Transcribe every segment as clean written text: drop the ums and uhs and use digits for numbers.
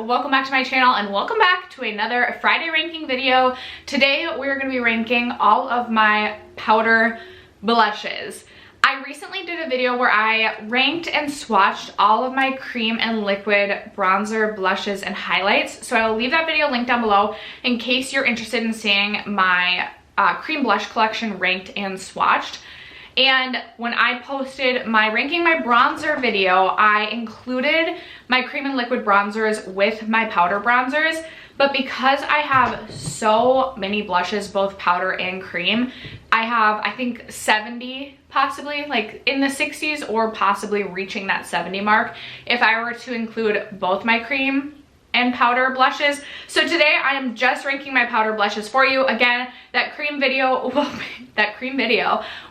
welcome back to my channel and welcome back to another Friday ranking video. Today we're going to be ranking all of my powder blushes. I recently did a video where I ranked and swatched all of my cream and liquid bronzer, blushes, and highlights. So I will leave that video linked down below in case you're interested in seeing my cream blush collection ranked and swatched. And when I posted my ranking my bronzer video, I included my cream and liquid bronzers with my powder bronzers. But because I have so many blushes, both powder and cream, I have, I think, 70 possibly, like in the 60s or possibly reaching that 70 mark if I were to include both my cream and powder blushes. So today I am just ranking my powder blushes for you. Again, that cream video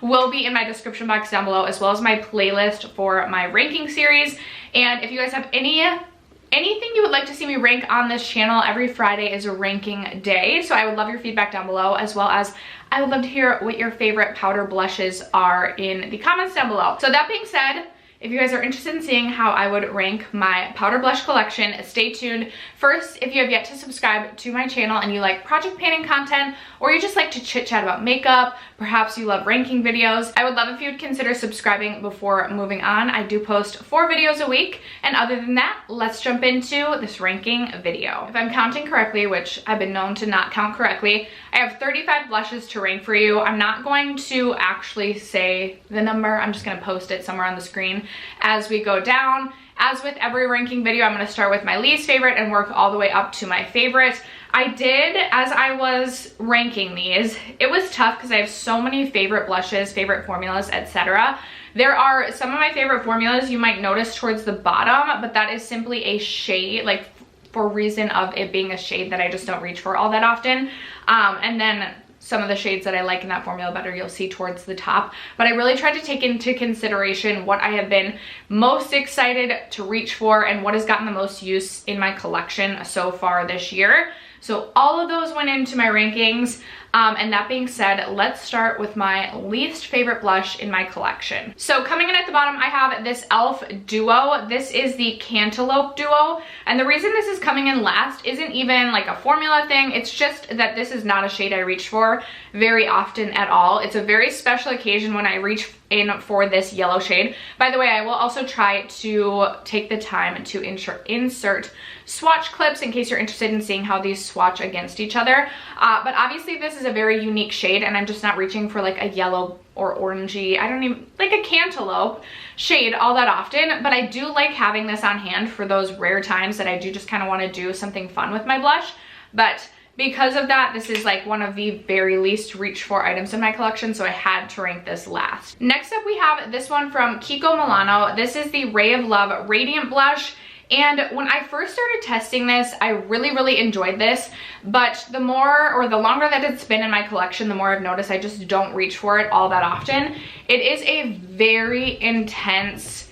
will be in my description box down below, as well as my playlist for my ranking series. And if you guys have anything you would like to see me rank on this channel, every Friday is a ranking day. So I would love your feedback down below, as well as I would love to hear what your favorite powder blushes are in the comments down below. So that being said, if you guys are interested in seeing how I would rank my powder blush collection, stay tuned. First, if you have yet to subscribe to my channel and you like project painting content, or you just like to chit chat about makeup, perhaps you love ranking videos, I would love if you'd consider subscribing before moving on. I do post 4 videos a week. And other than that, let's jump into this ranking video. If I'm counting correctly, which I've been known to not count correctly, I have 35 blushes to rank for you. I'm not going to actually say the number. I'm just gonna post it somewhere on the screen as we go down. As with every ranking video, I'm gonna start with my least favorite and work all the way up to my favorite. I did, as I was ranking these, it was tough because I have so many favorite blushes, favorite formulas, etc. There are some of my favorite formulas you might notice towards the bottom, but that is simply a shade, like for reason of it being a shade that I just don't reach for all that often. And then some of the shades that I like in that formula better you'll see towards the top. But I really tried to take into consideration what I have been most excited to reach for and what has gotten the most use in my collection so far this year. So all of those went into my rankings. And that being said, let's start with my least favorite blush in my collection. So coming in at the bottom, I have this e.l.f. Duo. This is the Cantaloupe Duo. And the reason this is coming in last isn't even like a formula thing. It's just that this is not a shade I reach for very often at all. It's a very special occasion when I reach in for this yellow shade. By the way, I will also try to take the time to insert swatch clips in case you're interested in seeing how these swatch against each other. But obviously this is a very unique shade and I'm just not reaching for like a yellow or orangey, I don't even, like a cantaloupe shade all that often. But I do like having this on hand for those rare times that I do just kind of want to do something fun with my blush. But because of that, this is like one of the very least reached for items in my collection, so I had to rank this last. Next up, we have this one from Kiko Milano. This is the Ray of Love Radiant Blush. And when I first started testing this, I really enjoyed this, but the more or the longer that it's been in my collection, the more I've noticed I just don't reach for it all that often. It is a very intense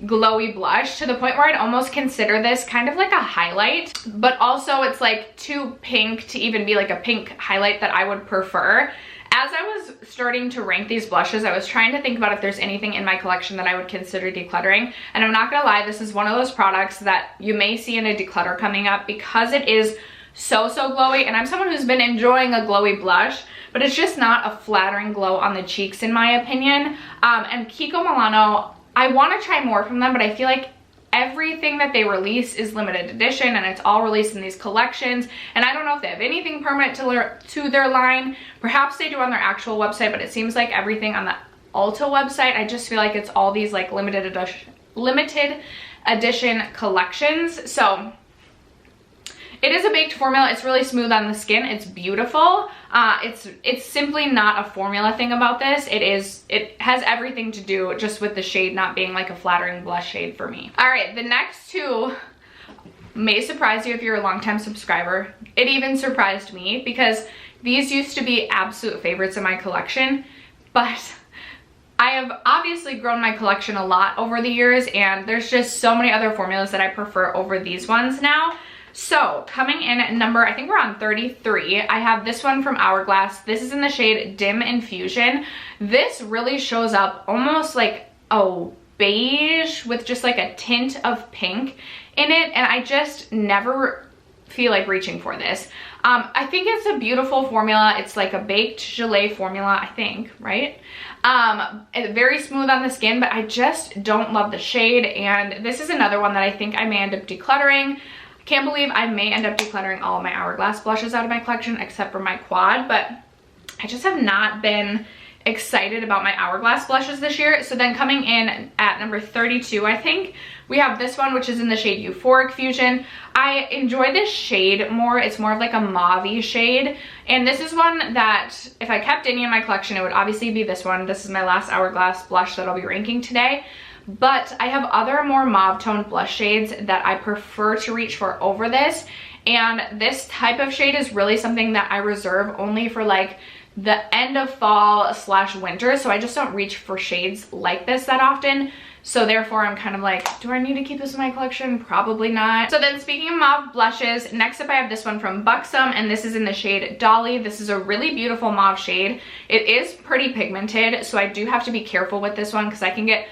glowy blush to the point where I'd almost consider this kind of like a highlight, but also it's like too pink to even be like a pink highlight that I would prefer. As I was starting to rank these blushes, I was trying to think about if there's anything in my collection that I would consider decluttering. And I'm not gonna lie, this is one of those products that you may see in a declutter coming up because it is so glowy. And I'm someone who's been enjoying a glowy blush, but it's just not a flattering glow on the cheeks in my opinion. And Kiko Milano, I wanna try more from them, but I feel like everything that they release is limited edition and it's all released in these collections. And I don't know if they have anything permanent to their line. Perhaps they do on their actual website, but it seems like everything on the Ulta website, I just feel like it's all these like limited edition collections. So it is a baked formula. It's really smooth on the skin. It's beautiful. It's simply not a formula thing about this. It has everything to do just with the shade not being like a flattering blush shade for me. All right, the next two may surprise you if you're a longtime subscriber. It even surprised me because these used to be absolute favorites in my collection, but I have obviously grown my collection a lot over the years and there's just so many other formulas that I prefer over these ones now. So coming in at number, I think we're on 33, I have this one from Hourglass. This is in the shade Dim Infusion. This really shows up almost like a beige with just like a tint of pink in it, and I just never feel like reaching for this. I think it's a beautiful formula. It's like a baked gelée formula, I think, right? It's very smooth on the skin, but I just don't love the shade, and this is another one that I think I may end up decluttering. I can't believe I may end up decluttering all of my Hourglass blushes out of my collection except for my quad, but I just have not been excited about my Hourglass blushes this year. So then coming in at number 32, I think, we have this one, which is in the shade Euphoric Fusion. I enjoy this shade more. It's more of like a mauve-y shade. And this is one that if I kept any in my collection, it would obviously be this one. This is my last Hourglass blush that I'll be ranking today. But I have other more mauve toned blush shades that I prefer to reach for over this. And this type of shade is really something that I reserve only for like the end of fall / winter. So I just don't reach for shades like this that often. So therefore I'm kind of like, do I need to keep this in my collection? Probably not. So then speaking of mauve blushes, next up I have this one from Buxom, and this is in the shade Dolly. This is a really beautiful mauve shade. It is pretty pigmented, so I do have to be careful with this one because I can get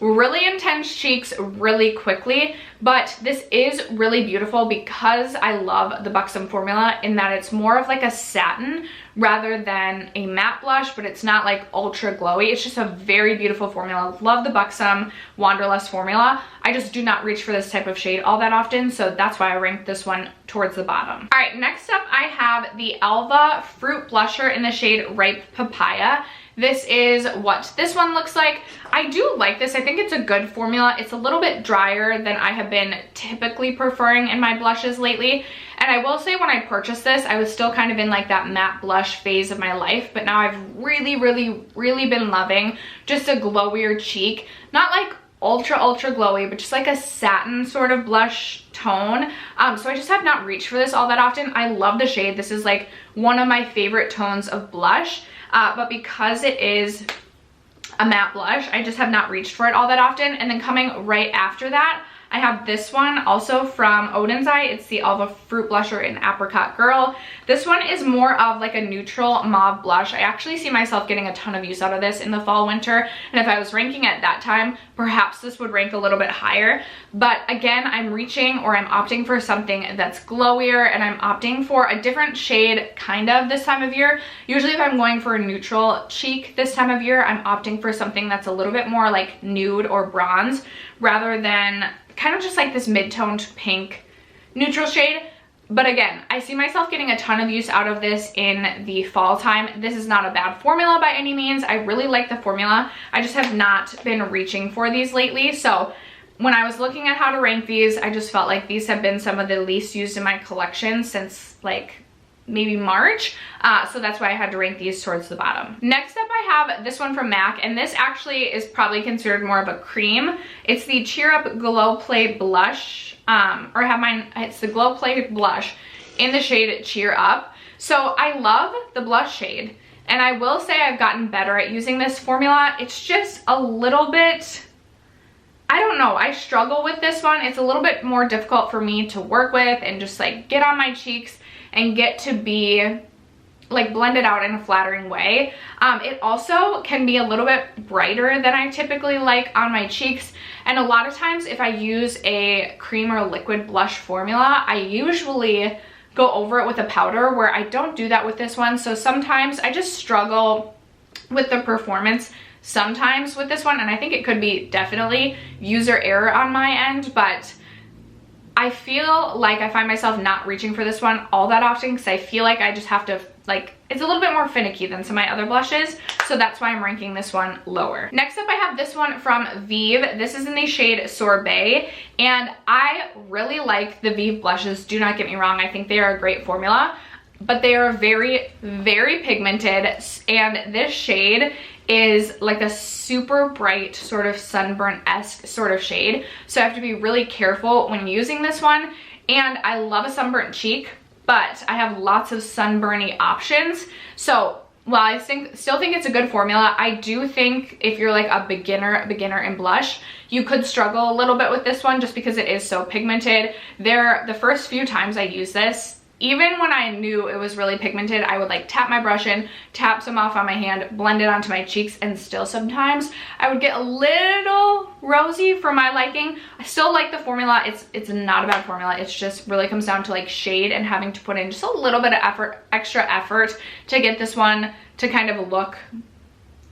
really intense cheeks really quickly, but this is really beautiful because I love the Buxom formula in that it's more of like a satin rather than a matte blush, but it's not like ultra glowy. It's just a very beautiful formula. Love the Buxom Wanderlust formula. I just do not reach for this type of shade all that often, so that's why I ranked this one towards the bottom. All right, next up I have the Elva Fruit Blusher in the shade Ripe Papaya. This is what this one looks like. I do like this. I think it's a good formula. It's a little bit drier than I have been typically preferring in my blushes lately. And I will say when I purchased this, I was still kind of in like that matte blush phase of my life, but now I've really been loving just a glowier cheek. Not like ultra glowy, but just like a satin sort of blush tone. So I just have not reached for this all that often. I love the shade. This is like one of my favorite tones of blush. But because it is a matte blush, I just have not reached for it all that often. And then coming right after that, I have this one also from Odin's Eye. It's the Elva Fruit Blusher in Apricot Girl. This one is more of like a neutral mauve blush. I actually see myself getting a ton of use out of this in the fall, winter. And if I was ranking at that time, perhaps this would rank a little bit higher. But again, I'm reaching or I'm opting for something that's glowier, and I'm opting for a different shade kind of this time of year. Usually if I'm going for a neutral cheek this time of year, I'm opting for something that's a little bit more like nude or bronze rather than kind of just like this mid-toned pink neutral shade. But again, I see myself getting a ton of use out of this in the fall time. This is not a bad formula by any means. I really like the formula. I just have not been reaching for these lately. So when I was looking at how to rank these, I just felt like these have been some of the least used in my collection since like maybe March. So that's why I had to rank these towards the bottom. Next up I have this one from MAC, and this actually is probably considered more of a cream. It's the Cheer Up Glow Play Blush, it's the Glow Play Blush in the shade Cheer Up. So I love the blush shade, and I will say I've gotten better at using this formula. It's just a little bit, I don't know, I struggle with this one. It's a little bit more difficult for me to work with and just like get on my cheeks and get to be like blended out in a flattering way. It also can be a little bit brighter than I typically like on my cheeks. And a lot of times if I use a cream or liquid blush formula, I usually go over it with a powder, where I don't do that with this one. So sometimes I just struggle with the performance sometimes with this one. And I think it could be definitely user error on my end, but I feel like I find myself not reaching for this one all that often because I feel like I just have to, like, it's a little bit more finicky than some of my other blushes. So that's why I'm ranking this one lower. Next up, I have this one from Vive. This is in the shade Sorbet. And I really like the Vive blushes. Do not get me wrong. I think they are a great formula, but they are very pigmented. And this shade is like a super bright sort of sunburn-esque sort of shade. So I have to be really careful when using this one. And I love a sunburnt cheek, but I have lots of sunburny options. So while I still think it's a good formula, I do think if you're like a beginner in blush, you could struggle a little bit with this one just because it is so pigmented. The first few times I use this, even when I knew it was really pigmented, I would like tap my brush in, tap some off on my hand, blend it onto my cheeks, and still sometimes I would get a little rosy for my liking. I still like the formula. It's not a bad formula. It's just really comes down to like shade and having to put in just a little bit of extra effort to get this one to kind of look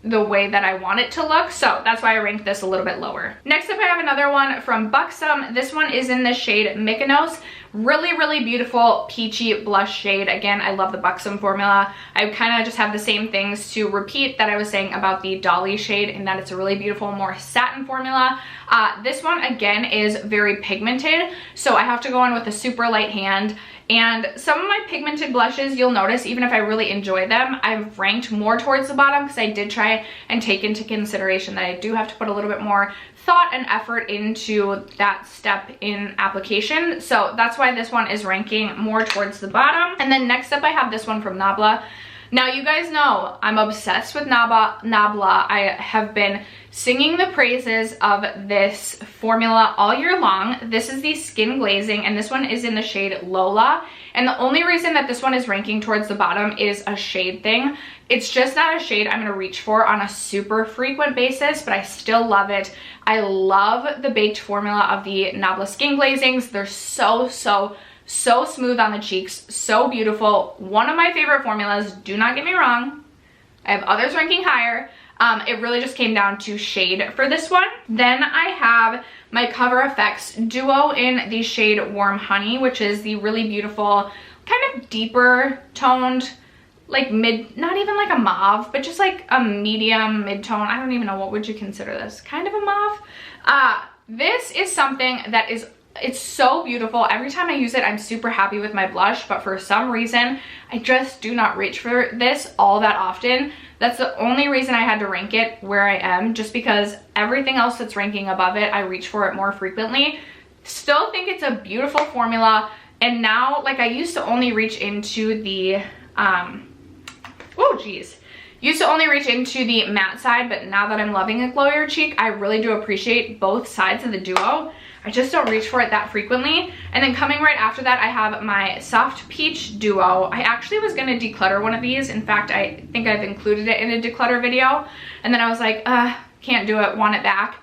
the way that I want it to look. So that's why I ranked this a little bit lower. Next up, I have another one from Buxom. This one is in the shade Mykonos. Really beautiful peachy blush shade. Again, I love the Buxom formula. I kind of just have the same things to repeat that I was saying about the Dolly shade, in that it's a really beautiful, more satin formula. This one again is very pigmented, so I have to go in with a super light hand. And some of my pigmented blushes, you'll notice, even if I really enjoy them, I've ranked more towards the bottom because I did try and take into consideration that I do have to put a little bit more thought and effort into that step in application. So that's why this one is ranking more towards the bottom. And then next up, I have this one from Nabla. Now, you guys know I'm obsessed with Nabla. I have been singing the praises of this formula all year long. This is the Skin Glazing, and this one is in the shade Lola. And the only reason that this one is ranking towards the bottom is a shade thing. It's just not a shade I'm gonna reach for on a super frequent basis, but I still love it. I love the baked formula of the Nabla Skin Glazings. They're so smooth on the cheeks, so beautiful. One of my favorite formulas, do not get me wrong. I have others ranking higher. It really just came down to shade for this one. Then I have my Cover FX Duo in the shade Warm Honey, which is the really beautiful, kind of deeper toned, like mid, not even like a mauve, but just like a medium mid-tone. I don't even know, what would you consider this? Kind of a mauve. This is something that is, it's so beautiful. Every time I use it, I'm super happy with my blush, but for some reason, I just do not reach for this all that often. That's the only reason I had to rank it where I am, just because everything else that's ranking above it, I reach for it more frequently. Still think it's a beautiful formula, and now, like, I used to only reach into the, used to only reach into the matte side, but now that I'm loving a glowier cheek, I really do appreciate both sides of the duo. I just don't reach for it that frequently. And then coming right after that, I have my Soft Peach Duo. I actually was gonna declutter one of these. In fact, I think I've included it in a declutter video. And then I was like, can't do it, want it back.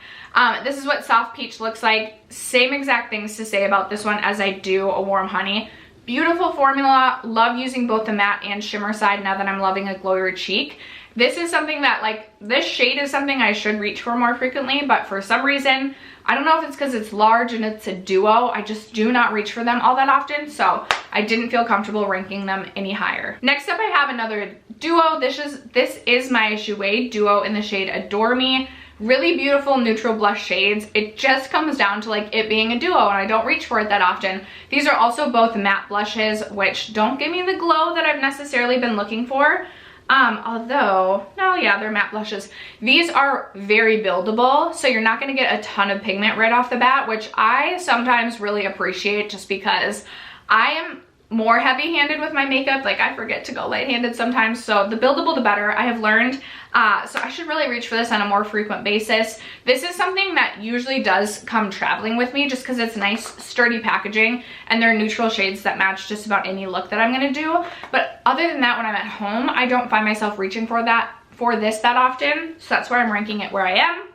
This is what Soft Peach looks like. Same exact things to say about this one as I do a Warm Honey. Beautiful formula. Love using both the matte and shimmer side now that I'm loving a glowier cheek. This is something that, like, this shade is something I should reach for more frequently, but for some reason, I don't know if it's because it's large and it's a duo, I just do not reach for them all that often, so I didn't feel comfortable ranking them any higher. Next up, I have another duo. This is my Jouer Duo in the shade Adore Me. Really beautiful neutral blush shades. It just comes down to, like, it being a duo, and I don't reach for it that often. These are also both matte blushes, which don't give me the glow that I've necessarily been looking for. Although, no, yeah, they're matte blushes. These are very buildable, so you're not gonna get a ton of pigment right off the bat, which I sometimes really appreciate, just because I am more heavy-handed with my makeup. Like, I forget to go light-handed sometimes, so the buildable the better, I have learned. So I should really reach for this on a more frequent basis. This is something that usually does come traveling with me, just because it's nice, sturdy packaging, and they're neutral shades that match just about any look that I'm gonna do. But other than that, when I'm at home, I don't find myself reaching for this that often, so that's why I'm ranking it where I am.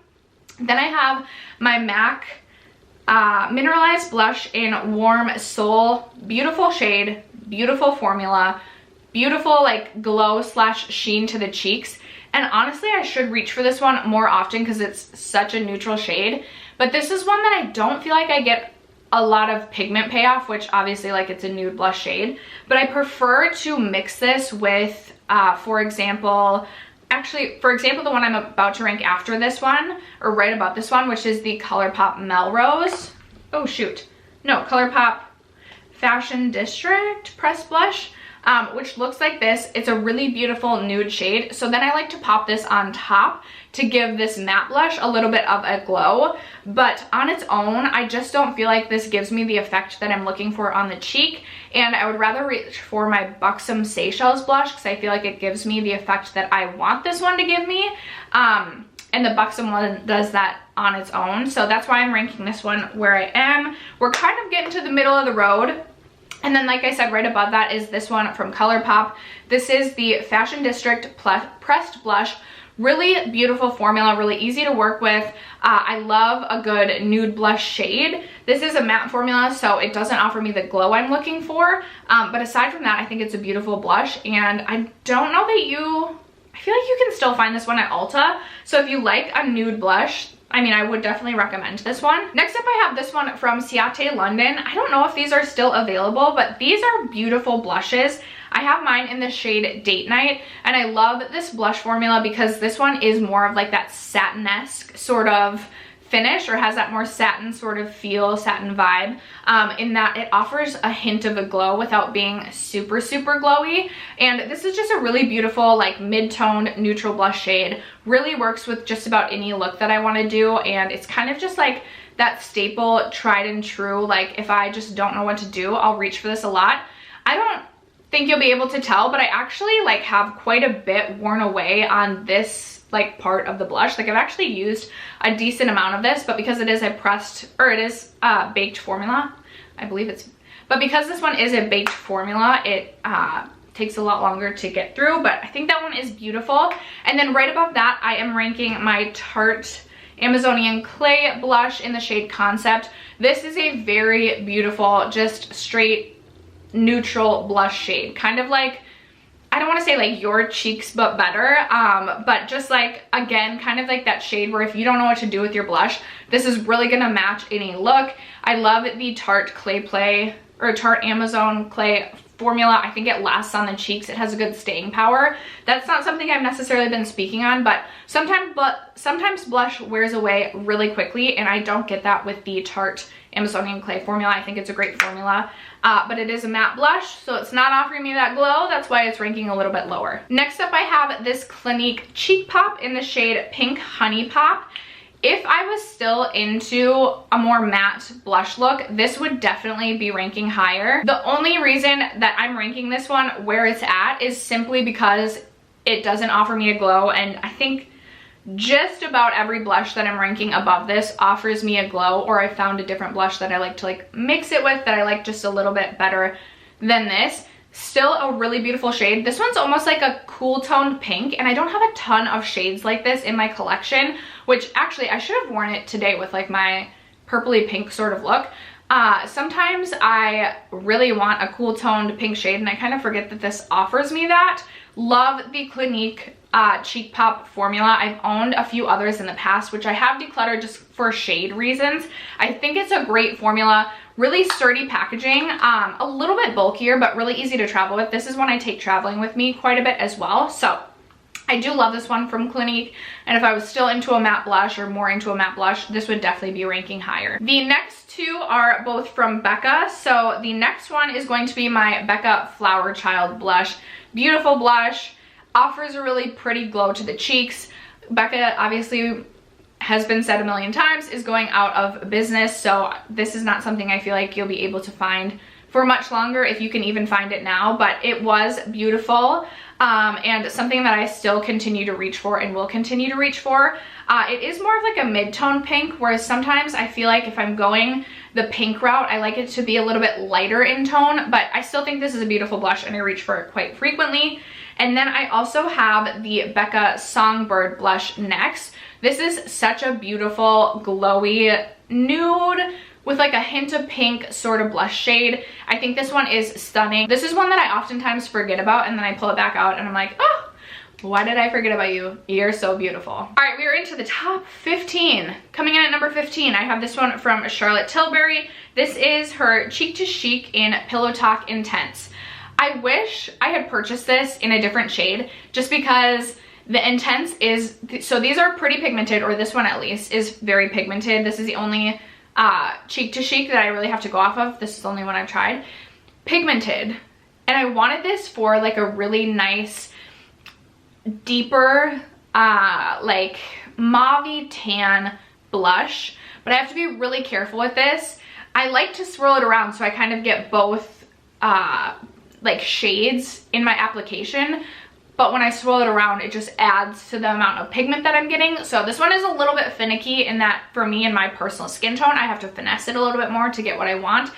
Then I have my MAC mineralized blush in Warm Soul. Beautiful shade, beautiful formula, beautiful like glow slash sheen to the cheeks. And honestly, I should reach for this one more often because it's such a neutral shade. But this is one that I don't feel like I get a lot of pigment payoff, which obviously, like, it's a nude blush shade. But I prefer to mix this with, for example, the one I'm about to rank after this one, or right above this one, which is the ColourPop Melrose. Oh shoot, no, ColourPop Fashion District Pressed Blush, which looks like this. It's a really beautiful nude shade. So then I like to pop this on top to give this matte blush a little bit of a glow. But on its own, I just don't feel like this gives me the effect that I'm looking for on the cheek. And I would rather reach for my Buxom Seychelles blush because I feel like it gives me the effect that I want this one to give me. And the Buxom one does that on its own. So that's why I'm ranking this one where I am. We're kind of getting to the middle of the road. And then, like I said, right above that is this one from ColourPop. This is the Fashion District Pressed Blush. Really beautiful formula, really easy to work with. I love a good nude blush shade. This is a matte formula, so it doesn't offer me the glow I'm looking for. But aside from that, I think it's a beautiful blush. And I don't know that I feel like you can still find this one at Ulta. So if you like a nude blush, I mean, I would definitely recommend this one. Next up, I have this one from Ciate London. I don't know if these are still available, but these are beautiful blushes. I have mine in the shade Date Night, and I love this blush formula because this one is more of like that satin-esque sort of finish, or has that more satin sort of feel, satin vibe, in that it offers a hint of a glow without being super, super glowy. And this is just a really beautiful, like mid-toned neutral blush shade. Really works with just about any look that I want to do, and it's kind of just like that staple, tried and true, like if I just don't know what to do, I'll reach for this a lot. I don't think you'll be able to tell, but I actually like have quite a bit worn away on this like part of the blush. Like I've actually used a decent amount of this, but because it is a baked formula, I believe but because this one is a baked formula, it takes a lot longer to get through, but I think that one is beautiful. And then right above that, I am ranking my Tarte Amazonian Clay blush in the shade Concept. This is a very beautiful, just straight neutral blush shade, kind of like, I don't want to say like your cheeks but better, but just like, again, kind of like that shade where if you don't know what to do with your blush, this is really gonna match any look. I love the Tarte Tarte Amazon Clay formula. I think it lasts on the cheeks. It has a good staying power. That's not something I've necessarily been speaking on, but sometimes blush wears away really quickly, and I don't get that with the Tarte Amazonian Clay formula. I think it's a great formula, but it is a matte blush, so it's not offering me that glow. That's why it's ranking a little bit lower. Next up, I have this Clinique Cheek Pop in the shade Pink Honey Pop. If I was still into a more matte blush look, this would definitely be ranking higher. The only reason that I'm ranking this one where it's at is simply because it doesn't offer me a glow, and I think just about every blush that I'm ranking above this offers me a glow, or I found a different blush that I like to like mix it with that I like just a little bit better than this. Still a really beautiful shade. This one's almost like a cool toned pink, and I don't have a ton of shades like this in my collection, which actually I should have worn it today with like my purpley pink sort of look. Sometimes I really want a cool toned pink shade, and I kind of forget that this offers me that. Love the Clinique Cheek Pop formula. I've owned a few others in the past, which I have decluttered just for shade reasons. I think it's a great formula. Really sturdy packaging, a little bit bulkier, but really easy to travel with. This is one I take traveling with me quite a bit as well. So I do love this one from Clinique, and if I was still into a matte blush or more into a matte blush, this would definitely be ranking higher. The next two are both from Becca. So the next one is going to be my Becca Flower Child blush. Beautiful blush, offers a really pretty glow to the cheeks. Becca, obviously, has been said a million times, is going out of business, so this is not something I feel like you'll be able to find for much longer, if you can even find it now. But it was beautiful, and something that I still continue to reach for and will continue to reach for. It is more of like a mid-tone pink, whereas sometimes I feel like if I'm going the pink route, I like it to be a little bit lighter in tone, but I still think this is a beautiful blush and I reach for it quite frequently. And then I also have the Becca Songbird blush next. This is such a beautiful, glowy nude with like a hint of pink sort of blush shade. I think this one is stunning. This is one that I oftentimes forget about, and then I pull it back out and I'm like, oh, why did I forget about you? You're so beautiful. All right, we are into the top 15. Coming in at number 15, I have this one from Charlotte Tilbury. This is her Cheek to Chic in Pillow Talk Intense. I wish I had purchased this in a different shade, just because the Intense is, so these are pretty pigmented, or this one at least is very pigmented. This is the only Cheek to Chic that I really have to go off of. This is the only one I've tried. Pigmented. And I wanted this for like a really nice, deeper, like mauve-y tan blush. But I have to be really careful with this. I like to swirl it around so I kind of get both like shades in my application, but when I swirl it around, it just adds to the amount of pigment that I'm getting. So this one is a little bit finicky in that for me and my personal skin tone, I have to finesse it a little bit more to get what I want.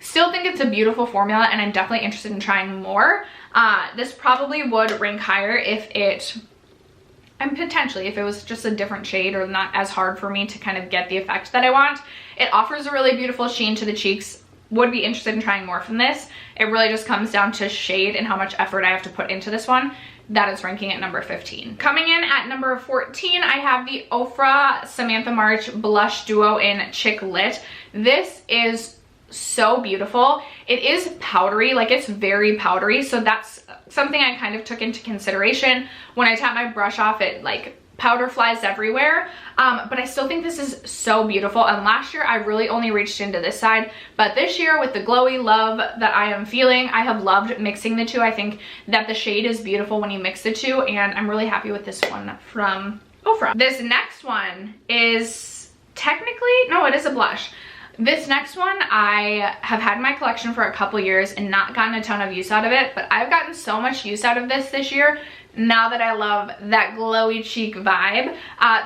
Still think it's a beautiful formula, and I'm definitely interested in trying more. This probably would rank higher if it, and potentially if it was just a different shade or not as hard for me to kind of get the effect that I want. It offers a really beautiful sheen to the cheeks. Would be interested in trying more from this. It really just comes down to shade and how much effort I have to put into this one. That is ranking at number 15. Coming in at number 14, I have the Ofra Samantha March Blush Duo in Chick Lit. This is so beautiful. It is powdery, like it's very powdery, so that's something I kind of took into consideration. When I tap my brush off, it like powder flies everywhere, but I still think this is so beautiful. And last year I really only reached into this side, but this year with the glowy love that I am feeling, I have loved mixing the two. I think that the shade is beautiful when you mix the two, and I'm really happy with this one from Ofra. This next one is technically, no, it is a blush. This next one I have had in my collection for a couple years and not gotten a ton of use out of it, but I've gotten so much use out of this year now that I love that glowy cheek vibe.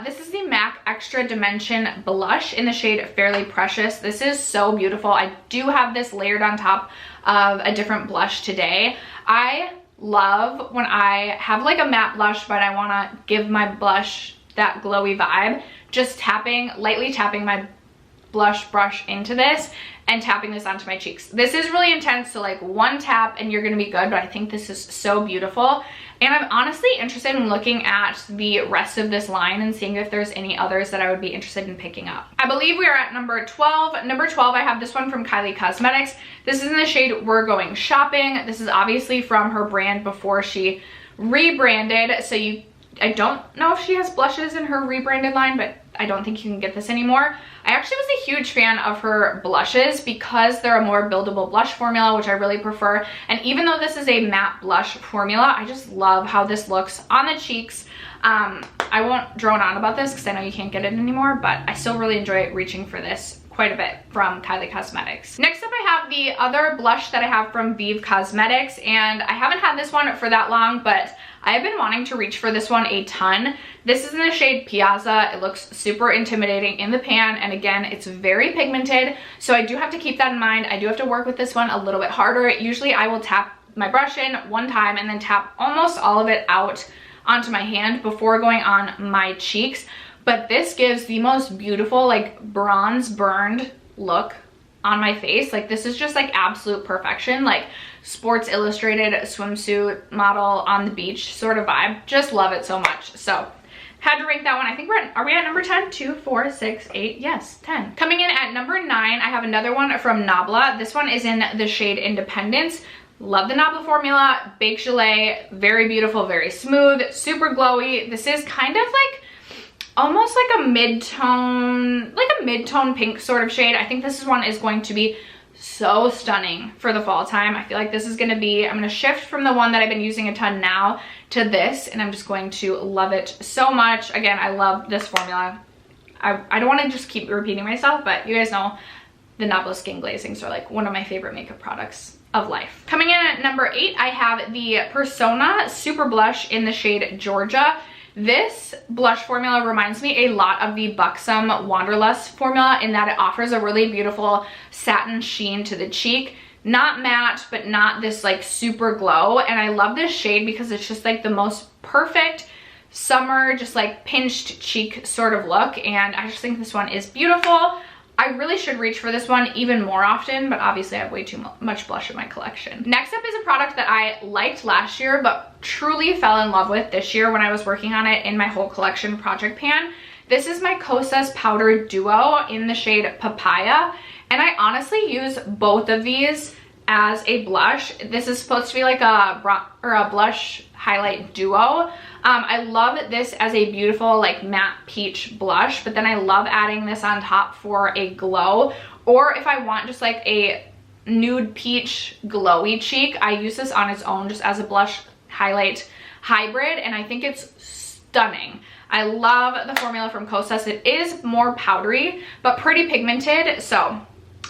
This is the MAC Extra Dimension Blush in the shade Fairly Precious. This is so beautiful. I do have this layered on top of a different blush today. I love when I have like a matte blush, but I want to give my blush that glowy vibe. Just lightly tapping my blush brush into this and tapping this onto my cheeks. This is really intense, so like one tap and you're gonna be good, but I think this is so beautiful. And I'm honestly interested in looking at the rest of this line and seeing if there's any others that I would be interested in picking up. I believe we are at number 12. Number 12, I have this one from Kylie Cosmetics. This is in the shade We're Going Shopping. This is obviously from her brand before she rebranded, so I don't know if she has blushes in her rebranded line, but I don't think you can get this anymore. I actually was a huge fan of her blushes because they're a more buildable blush formula, which I really prefer. And even though this is a matte blush formula, I just love how this looks on the cheeks. I won't drone on about this because I know you can't get it anymore, but I still really enjoy reaching for this quite a bit from Kylie Cosmetics. Next up, I have the other blush that I have from Vive Cosmetics, and I haven't had this one for that long, but I have been wanting to reach for this one a ton. This is in the shade Piazza. It looks super intimidating in the pan, and again, it's very pigmented, so I do have to keep that in mind. I do have to work with this one a little bit harder. Usually I will tap my brush in one time and then tap almost all of it out onto my hand before going on my cheeks, but this gives the most beautiful like bronze burned look on my face. Like this is just like absolute perfection, like Sports Illustrated swimsuit model on the beach sort of vibe. Just love it so much. So had to rank that one. I think are we at number 10? 2, 4, 6, 8, yes, 10. Coming in at number 9, I have another one from Nabla. This one is in the shade Independence. Love the Nabla formula, Bake Gelée, very beautiful, very smooth, super glowy. This is kind of like almost like a mid-tone pink sort of shade. I think this one is going to be so stunning for the fall time. I feel like this is going to be, I'm going to shift from the one that I've been using a ton now to this, and I'm just going to love it so much. Again, I love this formula. I don't want to just keep repeating myself, but you guys know the Nabla Skin Glazings are like one of my favorite makeup products of life. Coming in at number 8, I have the Persona Super Blush in the shade Georgia. This blush formula reminds me a lot of the Buxom Wanderlust formula in that it offers a really beautiful satin sheen to the cheek. Not matte, but not this like super glow. And I love this shade because it's just like the most perfect summer, just like pinched cheek sort of look. And I just think this one is beautiful. I really should reach for this one even more often, but obviously I have way too much blush in my collection. Next up is a product that I liked last year, but truly fell in love with this year when I was working on it in my whole collection project pan. This is my Kosas Powder Duo in the shade Papaya, and I honestly use both of these as a blush. This is supposed to be like a blush highlight duo. I love this as a beautiful like matte peach blush, but then I love adding this on top for a glow, or if I want just like a nude peach glowy cheek, I use this on its own just as a blush highlight hybrid, and I think it's stunning. I love the formula from Kosas. It is more powdery but pretty pigmented, so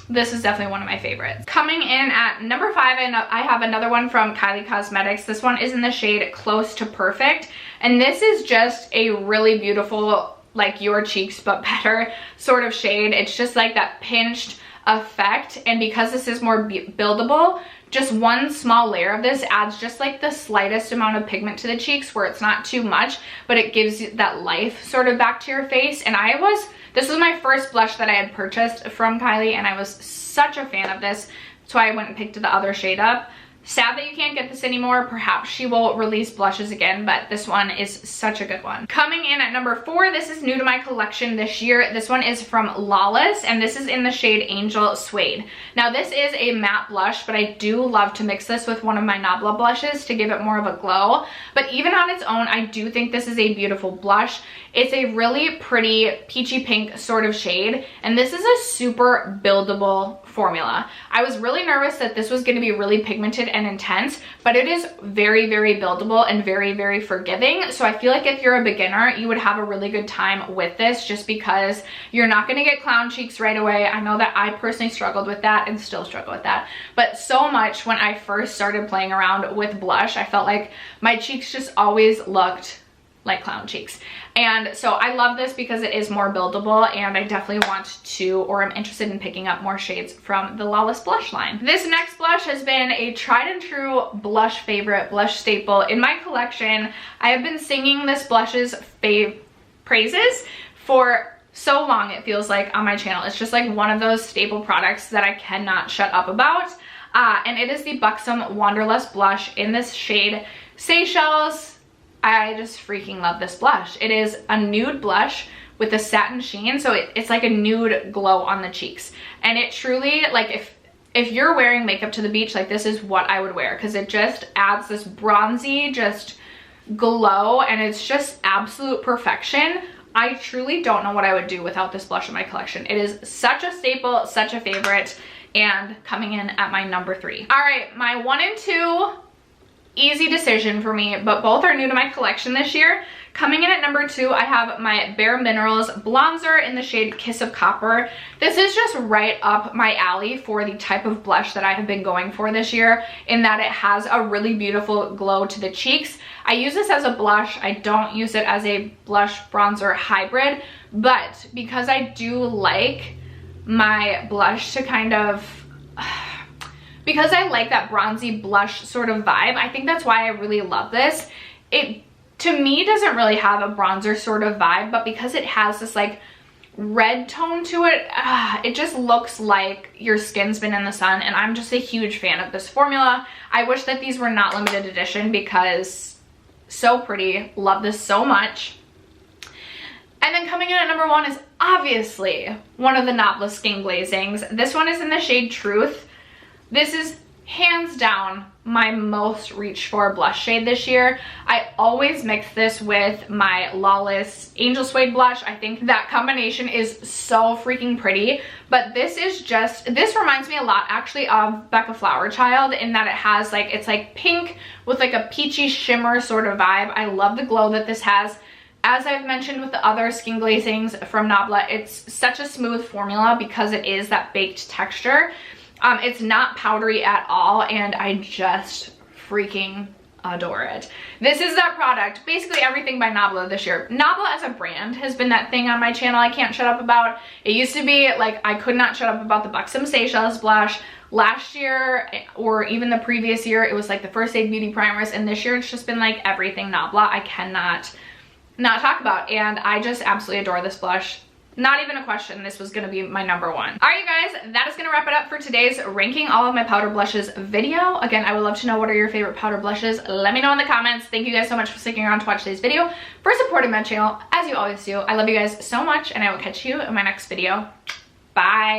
this is definitely one of my favorites. Coming in at number 5, I have another one from Kylie Cosmetics. This one is in the shade Close to Perfect, and this is just a really beautiful, like your cheeks but better sort of shade. It's just like that pinched effect, and because this is more buildable, just one small layer of this adds just like the slightest amount of pigment to the cheeks where it's not too much, but it gives you that life sort of back to your face. And this was my first blush that I had purchased from Kylie, and I was such a fan of this, so I went and picked the other shade up. Sad that you can't get this anymore. Perhaps she will release blushes again, but this one is such a good one. Coming in at number 4, this is new to my collection this year. This one is from Lawless, and this is in the shade Angel Suede. Now this is a matte blush, but I do love to mix this with one of my Nabla blushes to give it more of a glow. But even on its own, I do think this is a beautiful blush. It's a really pretty peachy pink sort of shade, and this is a super buildable formula. I was really nervous that this was going to be really pigmented and intense, but it is very, very buildable and very, very forgiving. So I feel like if you're a beginner, you would have a really good time with this, just because you're not going to get clown cheeks right away. I know that I personally struggled with that and still struggle with that, but so much when I first started playing around with blush, I felt like my cheeks just always looked like clown cheeks. And so I love this because it is more buildable, and I definitely want to, or I'm interested in picking up more shades from the Lawless blush line. This next blush has been a tried and true blush favorite, blush staple in my collection. I have been singing this blush's praises for so long, it feels like, on my channel. It's just like one of those staple products that I cannot shut up about. And it is the Buxom Wanderlust blush in this shade Seychelles. I just freaking love this blush. It is a nude blush with a satin sheen, so it's like a nude glow on the cheeks. And it truly, like, if you're wearing makeup to the beach, like, this is what I would wear, because it just adds this bronzy just glow, and it's just absolute perfection. I truly don't know what I would do without this blush in my collection. It is such a staple, such a favorite, and coming in at my number 3. All right, my 1 and 2, easy decision for me, but both are new to my collection this year. Coming in at number 2, I have my Bare Minerals bronzer in the shade Kiss of Copper. This is just right up my alley for the type of blush that I have been going for this year, in that it has a really beautiful glow to the cheeks. I use this as a blush. I don't use it as a blush bronzer hybrid, but because I do like my blush to kind of because I like that bronzy blush sort of vibe, I think that's why I really love this. It, to me, doesn't really have a bronzer sort of vibe, but because it has this like red tone to it, it just looks like your skin's been in the sun, and I'm just a huge fan of this formula. I wish that these were not limited edition, because so pretty. Love this so much. And then coming in at number 1 is obviously one of the Nabla Skin Glazings. This one is in the shade Truth. This is hands down my most reached for blush shade this year. I always mix this with my Lawless Angel Suede blush. I think that combination is so freaking pretty. But this is just, this reminds me a lot actually of Becca Flower Child, in that it has like, it's like pink with like a peachy shimmer sort of vibe. I love the glow that this has. As I've mentioned with the other skin glazings from Nabla, it's such a smooth formula because it is that baked texture. It's not powdery at all, and I just freaking adore it. This is that product. Basically everything by Nabla this year. Nabla as a brand has been that thing on my channel I can't shut up about. It used to be like I could not shut up about the Buxom Seychelles blush. Last year, or even the previous year, it was like the First Aid Beauty primers, and this year it's just been like everything Nabla I cannot not talk about, and I just absolutely adore this blush. Not even a question, this was gonna be my number 1. All right, you guys, that is gonna wrap it up for today's ranking all of my powder blushes video. Again, I would love to know what are your favorite powder blushes. Let me know in the comments. Thank you guys so much for sticking around to watch today's video, for supporting my channel, as you always do. I love you guys so much, and I will catch you in my next video. Bye.